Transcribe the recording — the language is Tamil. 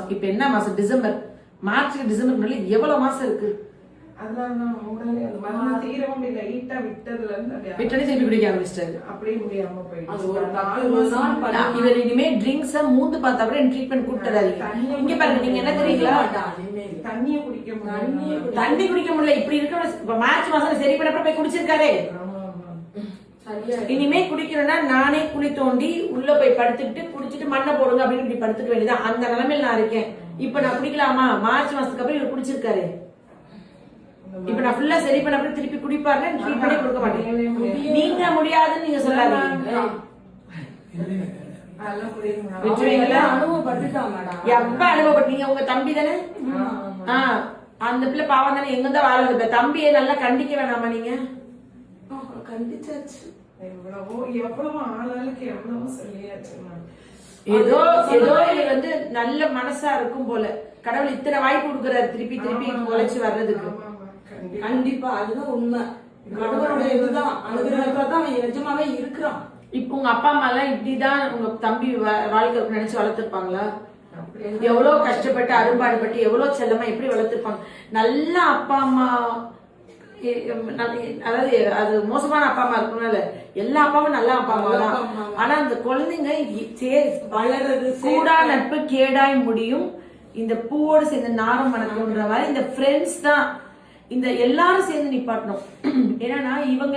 மாசம். இப்ப என்ன மாசம்? டிசம்பர். மார்ச் டிசம்பர் எவ்வளவு மாசம் இருக்கு? இனிமே ட்ரிங்க்ஸ் மூந்து பார்த்தா கூட ட்ரீட்மெண்ட் கூப்பிட்டதாதீங்க. இங்க பாருங்க, நீங்க என்ன தெரியுங்களா, தண்ணி குடிக்க முடியல. இப்படி இருக்க மார்ச் மாசம் சரி பண்ண போய் குடிச்சிருக்காரு. இனிமே குடிக்கணும்னா நானே குழி தோண்டி உள்ள போய் படுத்துக்கிட்டு குடிச்சிட்டு மண்ணை போடுங்க அப்படின்னு இப்படி படுத்துக்க வேண்டியதான். அந்த நிலைமையில நான் இருக்கேன். இப்ப நான் குடிக்கலாமா? மார்ச் மாசத்துக்கு அப்புறம் இவர் குடிச்சிருக்காரு. இப்ப நான் ஃபுல்லா சரி பண்ண அப்புறம் திருப்பி குடிப்பாரு. ட்ரீட்மெண்டே கொடுக்க மாட்டேன். நீங்க முடியாதுன்னு நீங்க சொல்லாதீங்க. எப்ப அனுபவப்பட்டீங்க? உங்க தம்பி தானே? அந்த பிள்ளை பாவம் தானே, எங்க தான் வாழ. தம்பியை நல்லா கண்டிக்க வேணாமா நீங்க? கண்டிச்சாச்சு. எவ்வளவு ஆளாளுக்கு எவ்வளவு சொல்லியாச்சு. ஏதோ வந்து நல்ல மனசா இருக்கும் போல. கடவுள் இத்தனை வாய்ப்பு கொடுக்குறாரு திருப்பி திருப்பி உழைச்சு வர்றதுக்கு. கண்டிப்பா அதுதான் உண்மை. கடவுளுடைய இதுதான் அனுகிரகத்தான் நிஜமாவே இருக்கிறான். இப்ப உங்க அப்பா அம்மா எல்லாம் இப்படிதான் உங்க தம்பி வாழ்க்கை நினைச்சு வளர்த்துருப்பாங்களா? எவ்வளவு கஷ்டப்பட்டு அரும்பாடுபட்டு எவ்வளவு செல்லமா எப்படி வளர்த்துருப்பாங்க. நல்ல அப்பா அம்மா, அதாவது அது மோசமான அப்பா அம்மா இருக்கணும்ல. எல்லா அப்பாவும் நல்ல அப்பா அம்மா தான். ஆனா அந்த குழந்தைங்க வளர்றது கூடா நட்பு கேடாய் முடியும். இந்த பூவோடு சேர்ந்து நாரம் மணக்கும்ன்ற மாதிரி இந்த ஃப்ரெண்ட்ஸ் தான் இந்த எல்லாரும் சேர்ந்து நிப்பாட்டணும். ஏன்னா இவங்களே